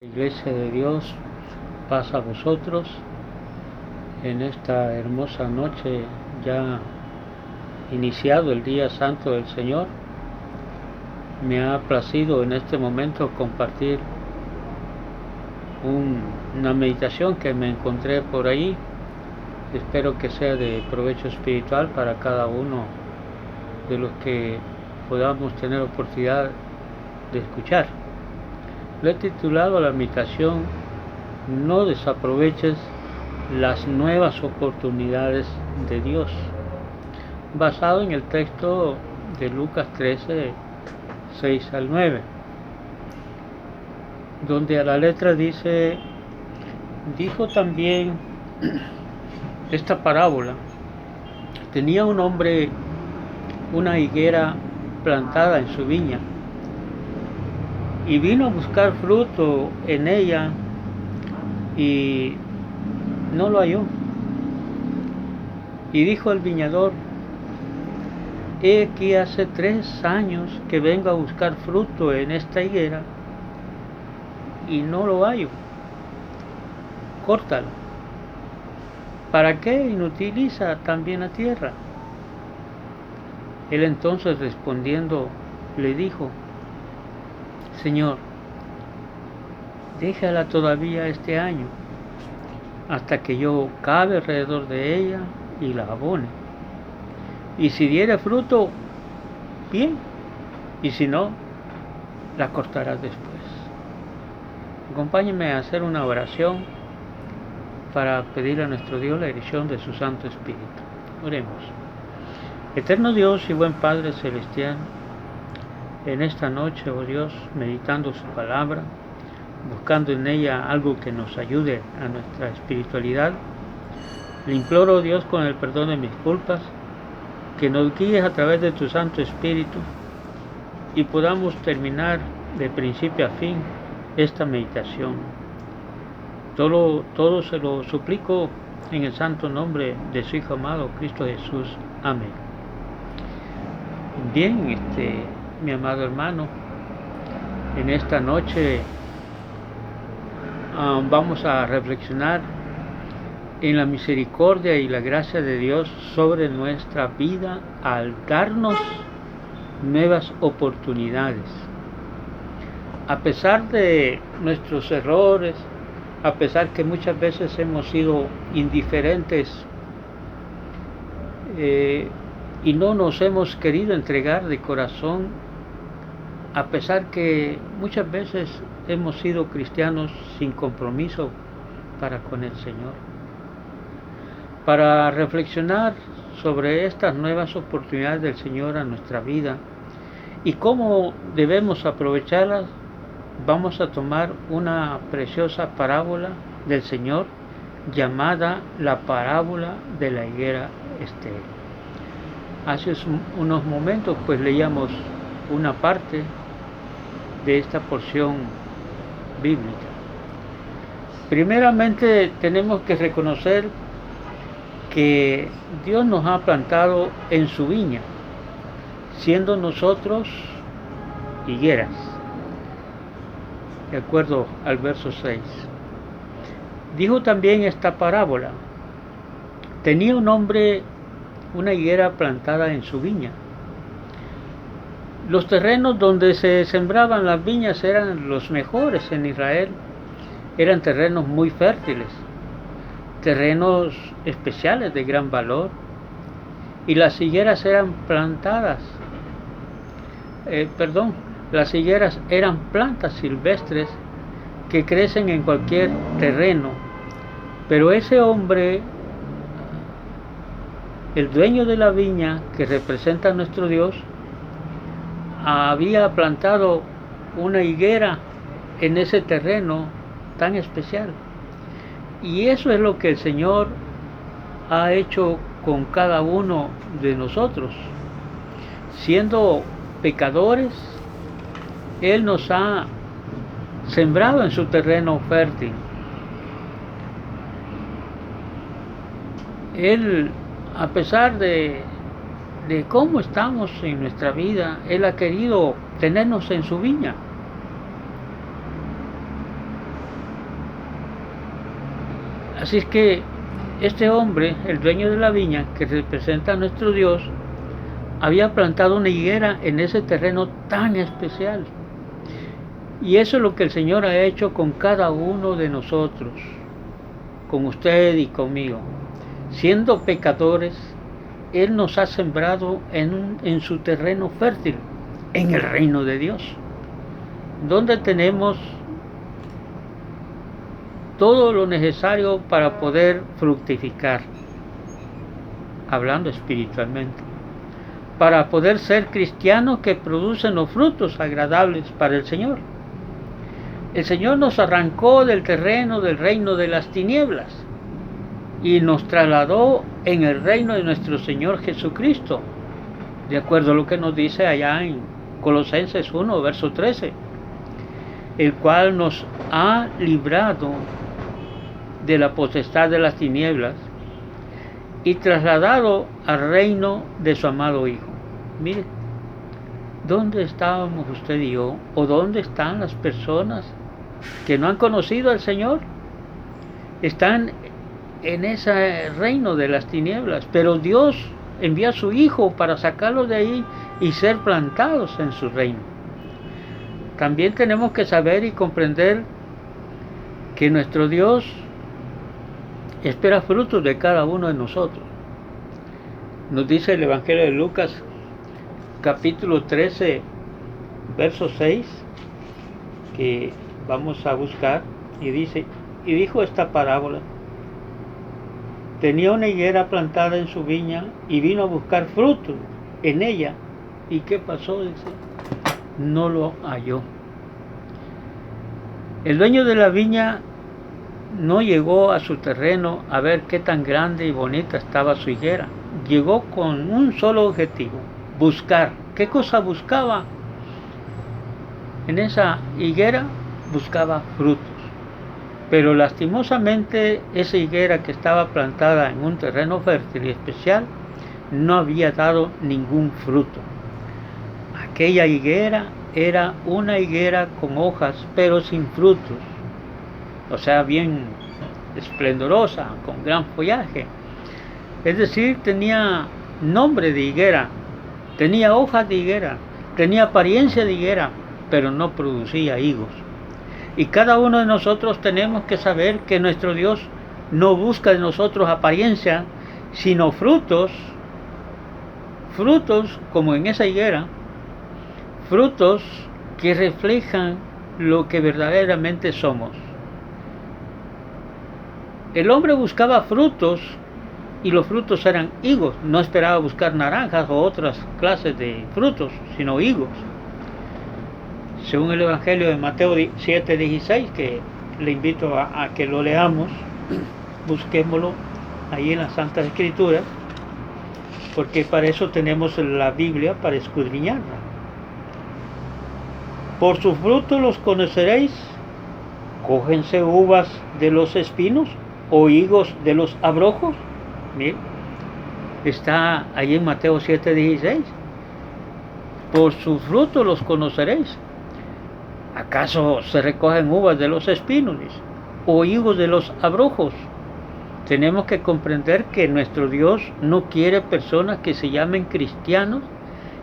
Iglesia de Dios, paz a vosotros en esta hermosa noche, ya iniciado el día santo del Señor. Me ha placido en este momento compartir una meditación que me encontré por ahí. Espero que sea de provecho espiritual para cada uno de los que podamos tener oportunidad de escuchar. Lo he titulado a la meditación: no desaproveches las nuevas oportunidades de Dios, basado en el texto de Lucas 13, 6 al 9, donde a la letra dice: dijo también esta parábola: tenía un hombre una higuera plantada en su viña, y vino a buscar fruto en ella y no lo halló. Y dijo al viñador: he aquí hace 3 años que vengo a buscar fruto en esta higuera y no lo hallo. Córtalo. ¿Para qué inutiliza también la tierra? Él entonces respondiendo le dijo: Señor, déjala todavía este año, hasta que yo cabe alrededor de ella y la abone. Y si diere fruto, bien, y si no, la cortarás después. Acompáñenme a hacer una oración para pedir a nuestro Dios la dirección de su Santo Espíritu. Oremos. Eterno Dios y buen Padre Celestial, en esta noche, oh Dios, meditando su palabra, buscando en ella algo que nos ayude a nuestra espiritualidad, le imploro, oh Dios, con el perdón de mis culpas, que nos guíes a través de tu Santo Espíritu y podamos terminar de principio a fin esta meditación. Todo se lo suplico en el santo nombre de su Hijo amado, Cristo Jesús. Amén. Bien, mi amado hermano, en esta noche vamos a reflexionar en la misericordia y la gracia de Dios sobre nuestra vida al darnos nuevas oportunidades. A pesar de nuestros errores, a pesar que muchas veces hemos sido indiferentes y no nos hemos querido entregar de corazón, a pesar que muchas veces hemos sido cristianos sin compromiso para con el Señor. Para reflexionar sobre estas nuevas oportunidades del Señor a nuestra vida y cómo debemos aprovecharlas, vamos a tomar una preciosa parábola del Señor llamada la parábola de la higuera estéril. Hace unos momentos pues leíamos una parte de esta porción bíblica. Primeramente tenemos que reconocer que Dios nos ha plantado en su viña, siendo nosotros higueras, de acuerdo al verso 6. Dijo también esta parábola: tenía un hombre una higuera plantada en su viña. Los terrenos donde se sembraban las viñas eran los mejores en Israel, eran terrenos muy fértiles, terrenos especiales de gran valor, y las higueras eran las higueras eran plantas silvestres que crecen en cualquier terreno, pero ese hombre, el dueño de la viña que representa a nuestro Dios, había plantado una higuera en ese terreno tan especial. Y eso es lo que el Señor ha hecho con cada uno de nosotros. Siendo pecadores, Él nos ha sembrado en su terreno fértil. Él, a pesar de cómo estamos en nuestra vida, Él ha querido tenernos en su viña. Así es que este hombre, el dueño de la viña, que representa a nuestro Dios, había plantado una higuera en ese terreno tan especial. Y eso es lo que el Señor ha hecho con cada uno de nosotros, con usted y conmigo. Siendo pecadores, Él nos ha sembrado en su terreno fértil, en el reino de Dios, donde tenemos todo lo necesario para poder fructificar, hablando espiritualmente, para poder ser cristianos que producen los frutos agradables para el Señor. El Señor nos arrancó del terreno del reino de las tinieblas y nos trasladó en el reino de nuestro Señor Jesucristo, de acuerdo a lo que nos dice allá en Colosenses 1, verso 13, el cual nos ha librado de la potestad de las tinieblas y trasladado al reino de su amado Hijo. Mire, ¿dónde estábamos usted y yo? ¿O dónde están las personas que no han conocido al Señor? Están en ese reino de las tinieblas, pero Dios envía a su Hijo para sacarlos de ahí y ser plantados en su reino. También tenemos que saber y comprender que nuestro Dios espera frutos de cada uno de nosotros. Nos dice el Evangelio de Lucas, capítulo 13, verso 6, que vamos a buscar, y dice, y dijo esta parábola: tenía una higuera plantada en su viña y vino a buscar frutos en ella. ¿Y qué pasó? Dice, no lo halló. El dueño de la viña no llegó a su terreno a ver qué tan grande y bonita estaba su higuera. Llegó con un solo objetivo: buscar. ¿Qué cosa buscaba? En esa higuera buscaba frutos. Pero lastimosamente esa higuera que estaba plantada en un terreno fértil y especial no había dado ningún fruto. Aquella higuera era una higuera con hojas pero sin frutos, o sea, bien esplendorosa, con gran follaje. Es decir, tenía nombre de higuera, tenía hojas de higuera, tenía apariencia de higuera, pero no producía higos. Y cada uno de nosotros tenemos que saber que nuestro Dios no busca de nosotros apariencia, sino frutos, frutos como en esa higuera, frutos que reflejan lo que verdaderamente somos. El hombre buscaba frutos y los frutos eran higos, no esperaba buscar naranjas o otras clases de frutos, sino higos. Según el Evangelio de Mateo 7:16, que le invito a que lo leamos, busquémoslo ahí en las Santas Escrituras, porque para eso tenemos la Biblia, para escudriñarla. Por sus frutos los conoceréis. ¿Cógense uvas de los espinos o higos de los abrojos? Miren, está ahí en Mateo 7:16. Por sus frutos los conoceréis. ¿Acaso se recogen uvas de los espinos o higos de los abrojos? Tenemos que comprender que nuestro Dios no quiere personas que se llamen cristianos,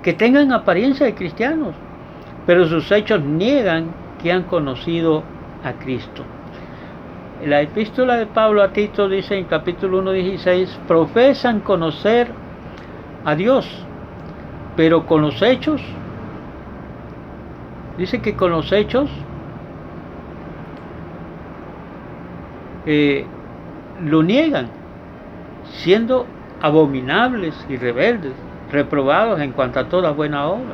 que tengan apariencia de cristianos, pero sus hechos niegan que han conocido a Cristo. La epístola de Pablo a Tito dice en capítulo 1:16, profesan conocer a Dios, pero con los hechos, dice que con los hechos lo niegan, siendo abominables y rebeldes, reprobados en cuanto a toda buena obra.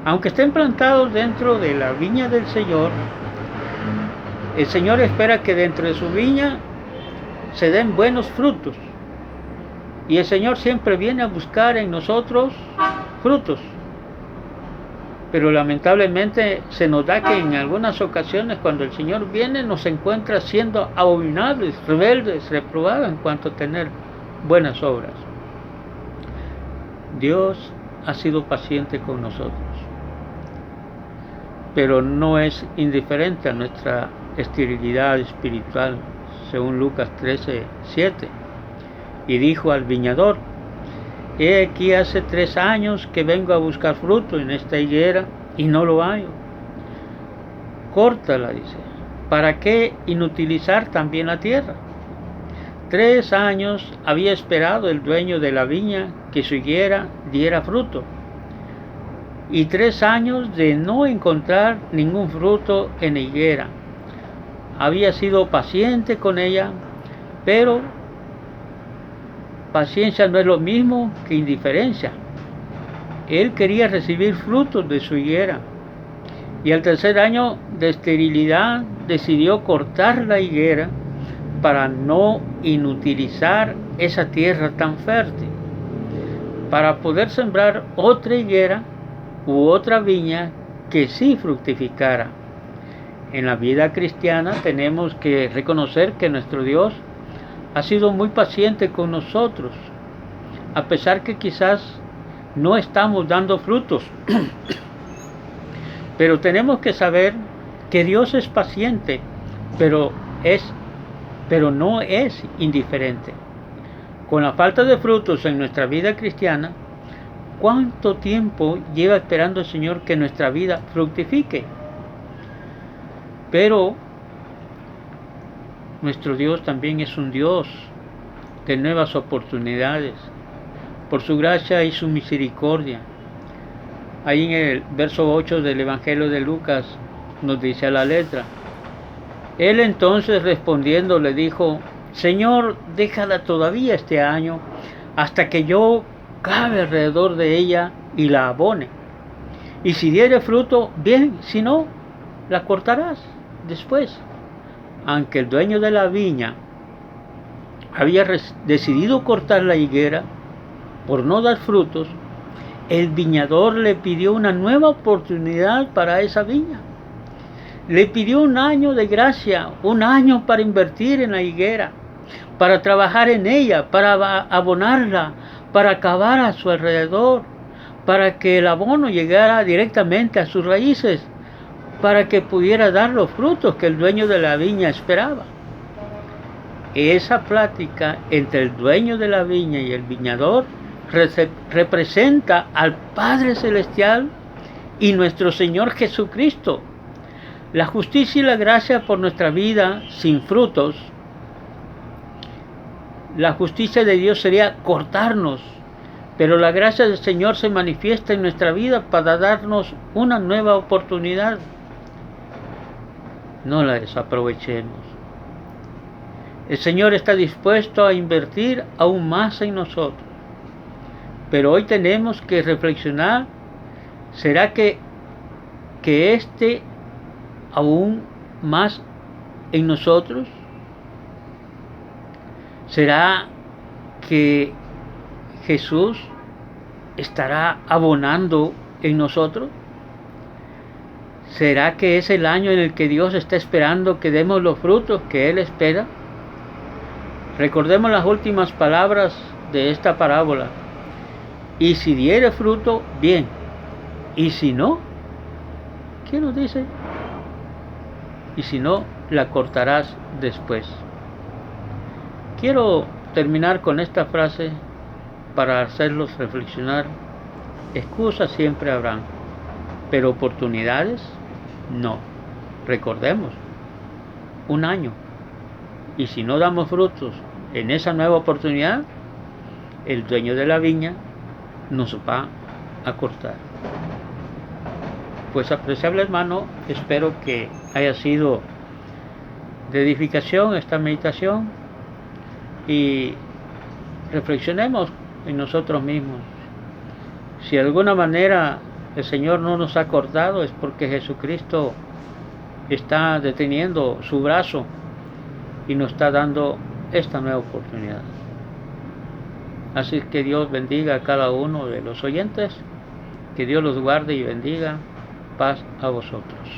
Aunque estén plantados dentro de la viña del Señor, el Señor espera que dentro de su viña se den buenos frutos. Y el Señor siempre viene a buscar en nosotros frutos. Pero lamentablemente se nos da que en algunas ocasiones cuando el Señor viene nos encuentra siendo abominables, rebeldes, reprobados en cuanto a tener buenas obras. Dios ha sido paciente con nosotros, pero no es indiferente a nuestra esterilidad espiritual, según Lucas 13:7. Y dijo al viñador: he aquí hace 3 años que vengo a buscar fruto en esta higuera y no lo hallo. Córtala, dice. ¿Para qué inutilizar también la tierra? 3 años había esperado el dueño de la viña que su higuera diera fruto, y 3 años de no encontrar ningún fruto en la higuera. Había sido paciente con ella, pero paciencia no es lo mismo que indiferencia. Él quería recibir frutos de su higuera, y al 3er año de esterilidad decidió cortar la higuera para no inutilizar esa tierra tan fértil, para poder sembrar otra higuera u otra viña que sí fructificara. En la vida cristiana tenemos que reconocer que nuestro Dios ha sido muy paciente con nosotros, a pesar que quizás no estamos dando frutos. Pero tenemos que saber que Dios es paciente, pero no es indiferente. Con la falta de frutos en nuestra vida cristiana, ¿cuánto tiempo lleva esperando el Señor que nuestra vida fructifique? Pero nuestro Dios también es un Dios de nuevas oportunidades, por su gracia y su misericordia. Ahí en el verso 8 del Evangelio de Lucas nos dice a la letra: él entonces respondiendo le dijo: Señor, déjala todavía este año, hasta que yo cabe alrededor de ella y la abone. Y si diere fruto, bien; si no, la cortarás después. Aunque el dueño de la viña había decidido cortar la higuera por no dar frutos, el viñador le pidió una nueva oportunidad para esa viña. Le pidió 1 año de gracia, 1 año para invertir en la higuera, para trabajar en ella, para abonarla, para cavar a su alrededor, para que el abono llegara directamente a sus raíces, para que pudiera dar los frutos que el dueño de la viña esperaba. Esa plática entre el dueño de la viña y el viñador representa al Padre Celestial y nuestro Señor Jesucristo. La justicia y la gracia por nuestra vida sin frutos. La justicia de Dios sería cortarnos, pero la gracia del Señor se manifiesta en nuestra vida para darnos una nueva oportunidad. No la desaprovechemos. El Señor está dispuesto a invertir aún más en nosotros, pero hoy tenemos que reflexionar: ¿será que esté aún más en nosotros? ¿Será que Jesús estará abonando en nosotros? ¿Será que es el año en el que Dios está esperando que demos los frutos que Él espera? Recordemos las últimas palabras de esta parábola: y si diere fruto, bien; y si no, ¿qué nos dice? Y si no, la cortarás después. Quiero terminar con esta frase para hacerlos reflexionar. Excusas siempre habrán, pero oportunidades no. Recordemos, 1 año. Y si no damos frutos en esa nueva oportunidad, el dueño de la viña nos va a cortar. Pues, apreciable hermano, espero que haya sido de edificación esta meditación, y reflexionemos en nosotros mismos. Si de alguna manera el Señor no nos ha cortado, es porque Jesucristo está deteniendo su brazo y nos está dando esta nueva oportunidad. Así que Dios bendiga a cada uno de los oyentes, que Dios los guarde y bendiga. Paz a vosotros.